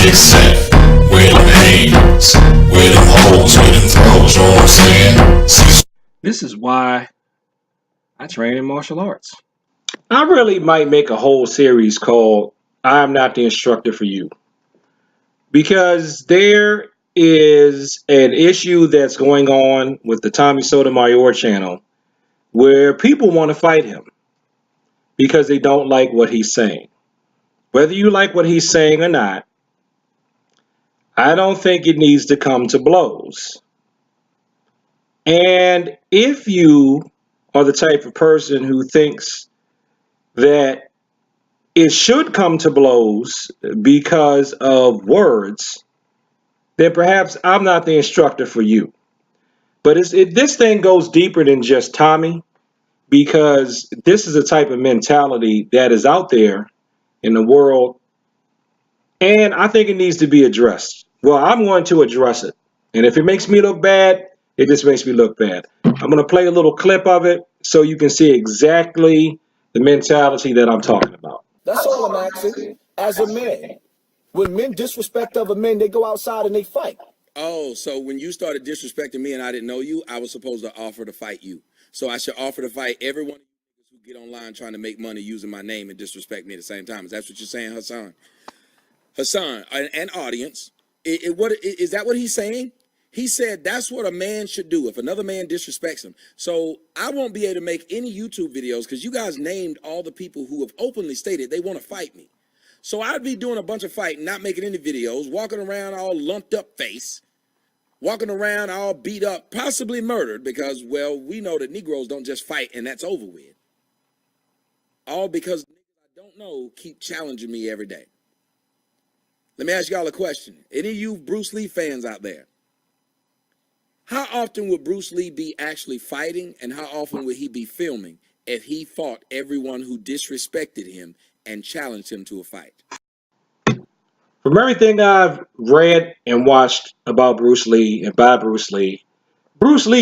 Except where them hands, where them holes, where them throws, you know what I'm saying? Cecil. This is why I train in martial arts. I really might make a whole series called I'm Not the Instructor for You, because there is an issue that's going on with the Tommy Sotomayor channel where people want to fight him because they don't like what he's saying. Whether you like what he's saying or not, I don't think it needs to come to blows. And if you are the type of person who thinks that it should come to blows because of words, then perhaps I'm not the instructor for you. But this thing goes deeper than just Tommy, because this is a type of mentality that is out there in the world, and I think it needs to be addressed. Well, I'm going to address it. And if it makes me look bad, it just makes me look bad. I'm going to play a little clip of it so you can see exactly the mentality that I'm talking about. That's all I'm asking. As a man, when men disrespect other men, they go outside and they fight. Oh, so when you started disrespecting me and I didn't know you, I was supposed to offer to fight you. So I should offer to fight every one of you who get online trying to make money using my name and disrespect me at the same time. Is that what you're saying, Hassan? Hassan, an audience, is that what he's saying? He said that's what a man should do if another man disrespects him. So I won't be able to make any YouTube videos because you guys named all the people who have openly stated they want to fight me. So I'd be doing a bunch of fighting, not making any videos, walking around all lumped up face, walking around all beat up, possibly murdered because, well, we know that Negroes don't just fight and that's over with. All because niggas I don't know keep challenging me every day. Let me ask y'all a question. Any of you Bruce Lee fans out there? How often would Bruce Lee be actually fighting and how often would he be filming if he fought everyone who disrespected him and challenged him to a fight? From everything I've read and watched about Bruce Lee and by Bruce Lee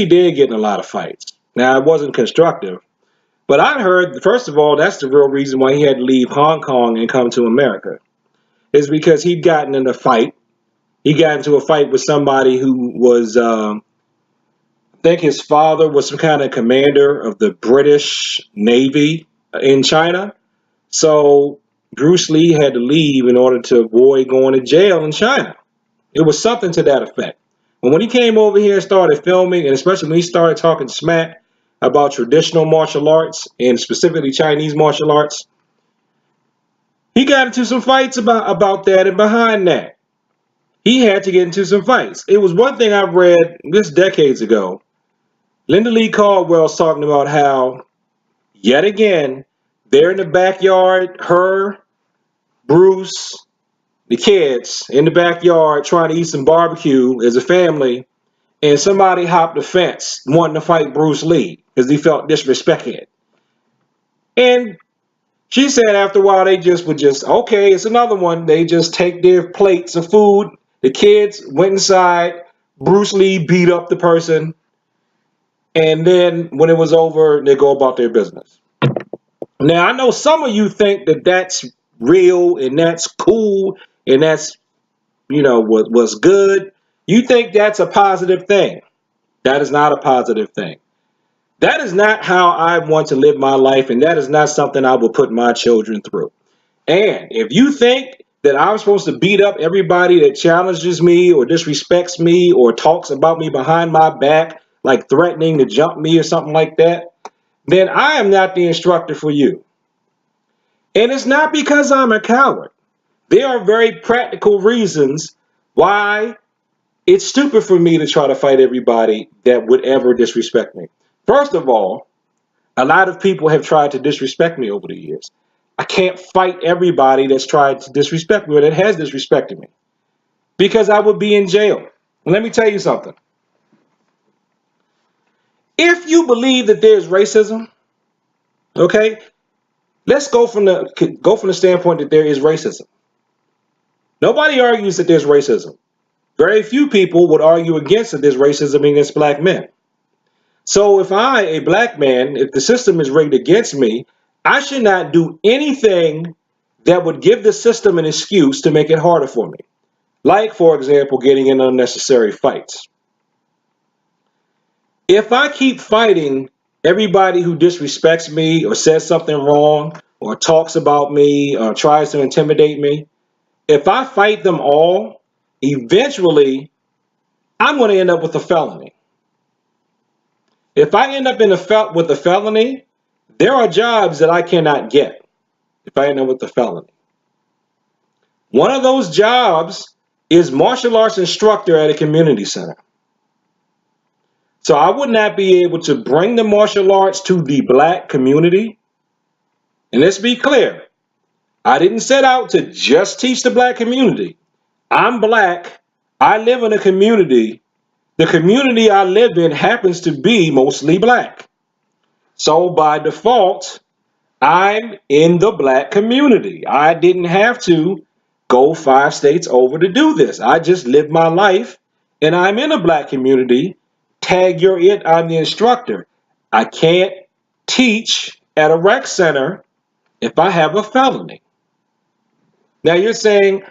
did get in a lot of fights. Now, it wasn't constructive, but I heard, first of all, that's the real reason why he had to leave Hong Kong and come to America, is because he'd gotten in a fight. He got into a fight with somebody who was, I think his father was some kind of commander of the British Navy in China. So Bruce Lee had to leave in order to avoid going to jail in China. It was something to that effect. And when he came over here and started filming, and especially when he started talking smack about traditional martial arts, and specifically Chinese martial arts, he got into some fights about that, and behind that, he had to get into some fights. It was one thing I read this decades ago. Linda Lee Caldwell's talking about how, yet again, they're in the backyard, her, Bruce, the kids in the backyard trying to eat some barbecue as a family, and somebody hopped the fence wanting to fight Bruce Lee because he felt disrespected. And she said after a while they just would just, okay, it's another one. They just take their plates of food. The kids went inside. Bruce Lee beat up the person. And then when it was over, they go about their business. Now, I know some of you think that that's real and that's cool and that's, what's good. You think that's a positive thing. That is not a positive thing. That is not how I want to live my life, and that is not something I will put my children through. And if you think that I'm supposed to beat up everybody that challenges me or disrespects me or talks about me behind my back, like threatening to jump me or something like that, then I am not the instructor for you. And it's not because I'm a coward. There are very practical reasons why it's stupid for me to try to fight everybody that would ever disrespect me. First of all, a lot of people have tried to disrespect me over the years. I can't fight everybody that's tried to disrespect me or that has disrespected me because I would be in jail. And let me tell you something. If you believe that there's racism, okay, let's go from the standpoint that there is racism. Nobody argues that there's racism. Very few people would argue against that there's racism against black men. So if I, a black man, if the system is rigged against me, I should not do anything that would give the system an excuse to make it harder for me. Like, for example, getting in unnecessary fights. If I keep fighting everybody who disrespects me or says something wrong or talks about me or tries to intimidate me, if I fight them all, eventually I'm going to end up with a felony. If I end up with a felony, there are jobs that I cannot get if I end up with a felony. One of those jobs is martial arts instructor at a community center. So I would not be able to bring the martial arts to the black community. And let's be clear, I didn't set out to just teach the black community. I'm black. I live in a community. The community I live in happens to be mostly black. So by default, I'm in the black community. I didn't have to go 5 states over to do this. I just lived my life and I'm in a black community. Tag you're it, I'm the instructor. I can't teach at a rec center if I have a felony. Now you're saying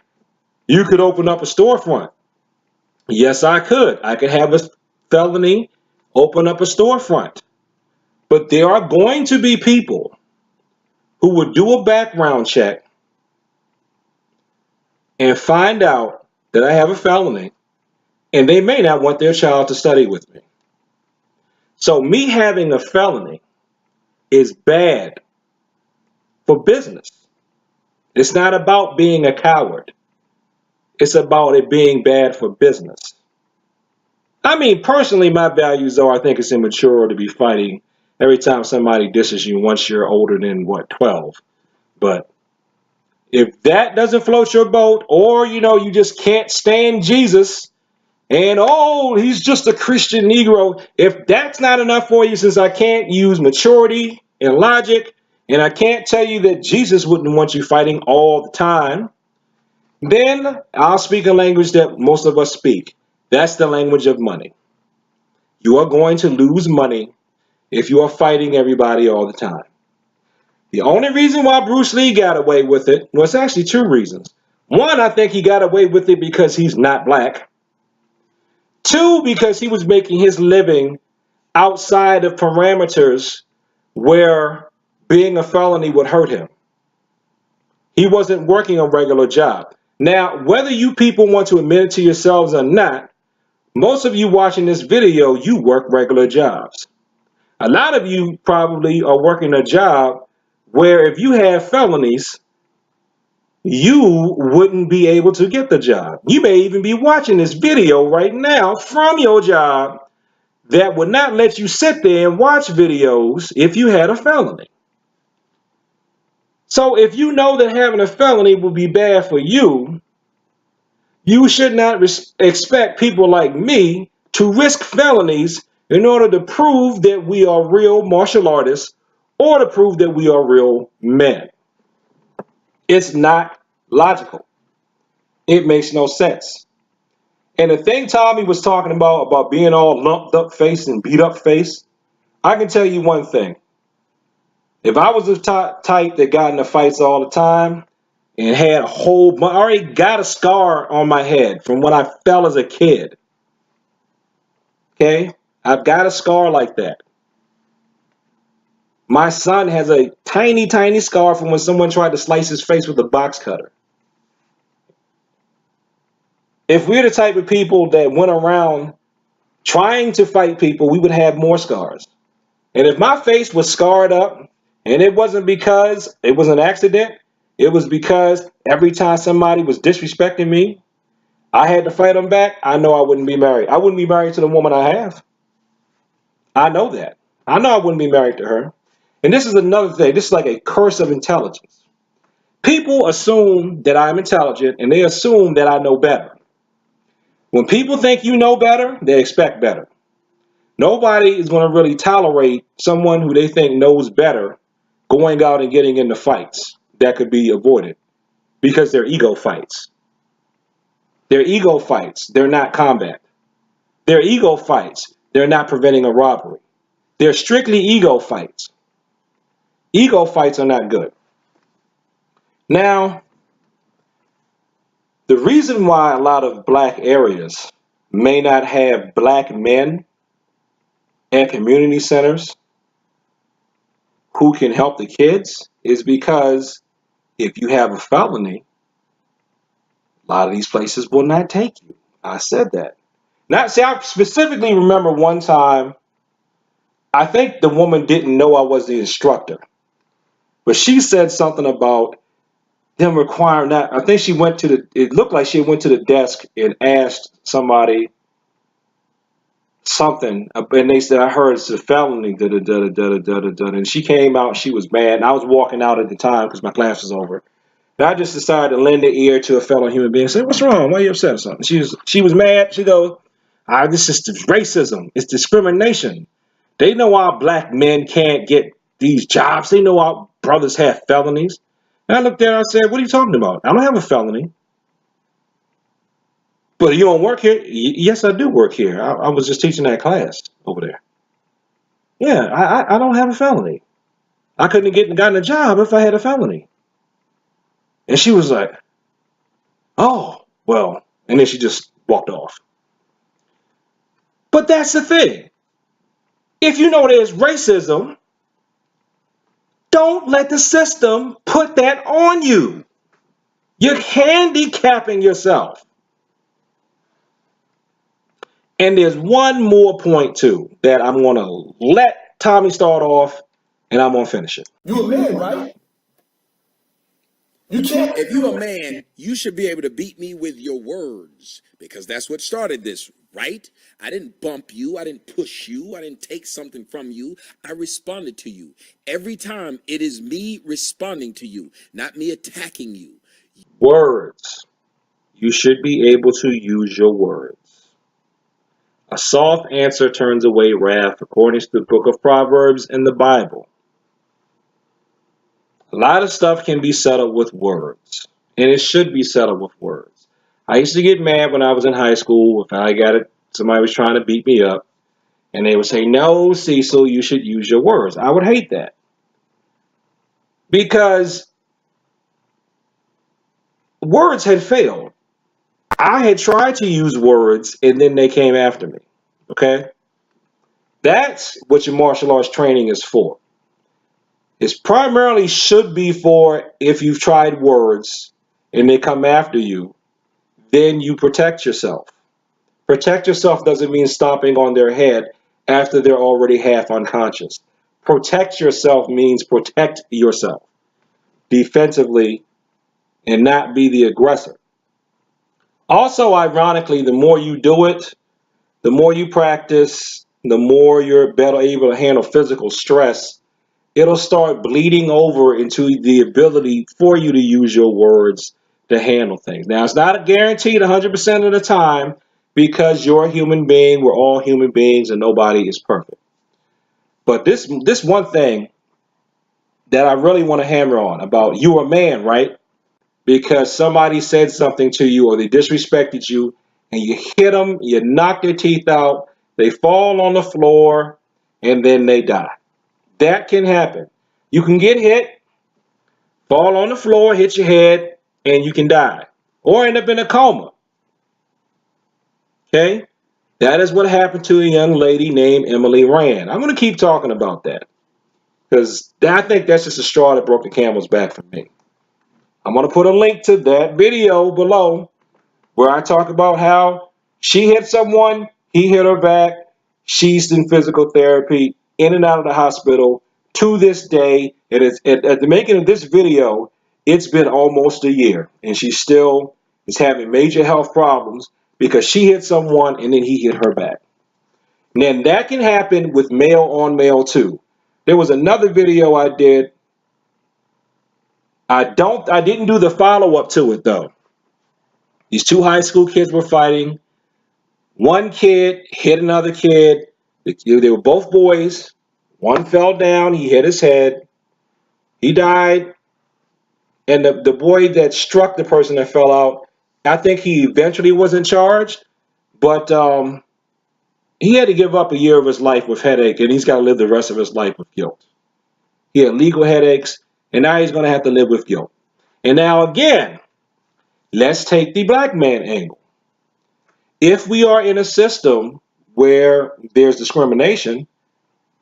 you could open up a storefront. Yes, I could. I could have a felony, open up a storefront. But there are going to be people who would do a background check and find out that I have a felony, and they may not want their child to study with me. So me having a felony is bad for business. It's not about being a coward. It's about it being bad for business. I mean, personally, my values are I think it's immature to be fighting every time somebody disses you once you're older than, 12. But if that doesn't float your boat, or, you just can't stand Jesus, and, oh, he's just a Christian Negro. If that's not enough for you, since I can't use maturity and logic, and I can't tell you that Jesus wouldn't want you fighting all the time, then I'll speak a language that most of us speak. That's the language of money. You are going to lose money if you are fighting everybody all the time. The only reason why Bruce Lee got away with it, well, it's actually 2 reasons. One, I think he got away with it because he's not black. 2, because he was making his living outside of parameters where being a felony would hurt him. He wasn't working a regular job. Now, whether you people want to admit it to yourselves or not, most of you watching this video, you work regular jobs. A lot of you probably are working a job where if you have felonies, you wouldn't be able to get the job. You may even be watching this video right now from your job that would not let you sit there and watch videos if you had a felony. So if you know that having a felony will be bad for you, you should not expect people like me to risk felonies in order to prove that we are real martial artists or to prove that we are real men. It's not logical. It makes no sense. And the thing Tommy was talking about being all lumped up face and beat up face, I can tell you one thing. If I was the type that got into fights all the time and had I already got a scar on my head from when I fell as a kid. Okay? I've got a scar like that. My son has a tiny, tiny scar from when someone tried to slice his face with a box cutter. If we're the type of people that went around trying to fight people, we would have more scars. And if my face was scarred up, and it wasn't because it was an accident, it was because every time somebody was disrespecting me, I had to fight them back, I know I wouldn't be married. I wouldn't be married to the woman I have. I know that. I know I wouldn't be married to her. And this is another thing. This is like a curse of intelligence. People assume that I'm intelligent, and they assume that I know better. When people think you know better, they expect better. Nobody is going to really tolerate someone who they think knows better going out and getting into fights that could be avoided because they're ego fights. They're ego fights. They're not combat. They're ego fights. They're not preventing a robbery. They're strictly ego fights. Ego fights are not good. Now, The reason why a lot of black areas may not have black men at community centers who can help the kids is because if you have a felony, a lot of these places will not take you. I said that. Now, see, I specifically remember one time, I think the woman didn't know I was the instructor, but she said something about them requiring that. I think she went to it looked like she went to the desk and asked somebody something, and they said, I heard it's a felony, da da da da da da da da. And she came out, she was mad, and I was walking out at the time because my class was over. And I just decided to lend an ear to a fellow human being and say, what's wrong? Why are you upset or something? She was mad. She goes, this is racism. It's discrimination. They know our black men can't get these jobs. They know our brothers have felonies. And I looked at her and I said, what are you talking about? I don't have a felony. But you don't work here? Yes, I do work here. I was just teaching that class over there. Yeah, I don't have a felony. I couldn't have gotten a job if I had a felony. And she was like, oh, well. And then she just walked off. But that's the thing. If you know there's racism, don't let the system put that on you. You're handicapping yourself. And there's one more point, too, that I'm going to let Tommy start off, and I'm going to finish it. You a man, right? You can't. If you a man, you should be able to beat me with your words, because that's what started this, right? I didn't bump you. I didn't push you. I didn't take something from you. I responded to you. Every time it is me responding to you, not me attacking you. Words. You should be able to use your words. A soft answer turns away wrath, according to the book of Proverbs in the Bible. A lot of stuff can be settled with words, and it should be settled with words. I used to get mad when I was in high school if I got it, somebody was trying to beat me up, and they would say, no, Cecil, you should use your words. I would hate that. Because words had failed. I had tried to use words, and then they came after me. Okay? That's what your martial arts training is for. It primarily should be for if you've tried words and they come after you, then you protect yourself. Protect yourself doesn't mean stomping on their head after they're already half unconscious. Protect yourself means protect yourself defensively and not be the aggressor. Also, ironically, the more you do it, the more you practice, the more you're better able to handle physical stress. It'll start bleeding over into the ability for you to use your words to handle things. Now, it's not guaranteed 100% of the time because you're a human being. We're all human beings and nobody is perfect. But this one thing that I really want to hammer on about, you're a man, right? Because somebody said something to you or they disrespected you and you hit them, you knock their teeth out, they fall on the floor, and then they die. That can happen. You can get hit, fall on the floor, hit your head, and you can die. Or end up in a coma. Okay? That is what happened to a young lady named Emily Rand. I'm going to keep talking about that. Because I think that's just a straw that broke the camel's back for me. I'm going to put a link to that video below where I talk about how she hit someone, he hit her back, she's in physical therapy, in and out of the hospital. To this day, at the making of this video, it's been almost a year, and she still is having major health problems because she hit someone and then he hit her back. And then that can happen with male on male too. There was another video I did. I didn't do the follow-up to it though. These two high school kids were fighting. One kid hit another kid. They were both boys. One fell down. He hit his head. He died. And the boy that struck the person that fell out, I think he eventually wasn't charged, but he had to give up a year of his life with headache, and he's got to live the rest of his life with guilt. He had legal headaches, and now he's going to have to live with guilt. And now again, Let's take the black man angle. If we are in a system where there's discrimination,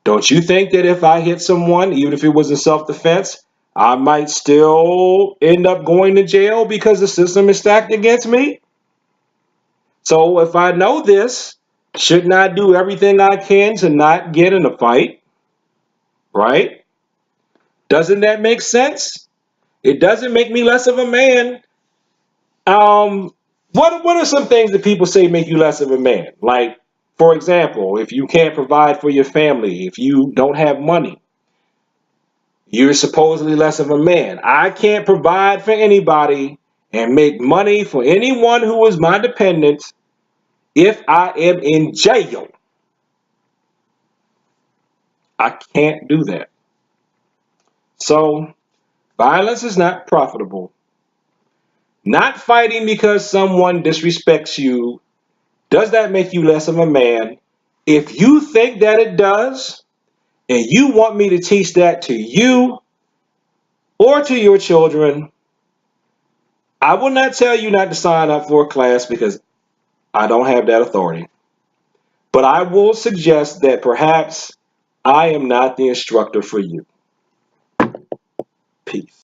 don't you think that if I hit someone, even if it was in self-defense, I might still end up going to jail because the system is stacked against me? So if I know this, shouldn't I do everything I can to not get in a fight? Right? Doesn't that make sense? It doesn't make me less of a man. What are some things that people say make you less of a man? Like, for example, if you can't provide for your family, if you don't have money, you're supposedly less of a man. I can't provide for anybody and make money for anyone who is my dependent if I am in jail. I can't do that. So, violence is not profitable. Not fighting because someone disrespects you, does that make you less of a man? If you think that it does, and you want me to teach that to you or to your children, I will not tell you not to sign up for a class because I don't have that authority. But I will suggest that perhaps I am not the instructor for you. Peace.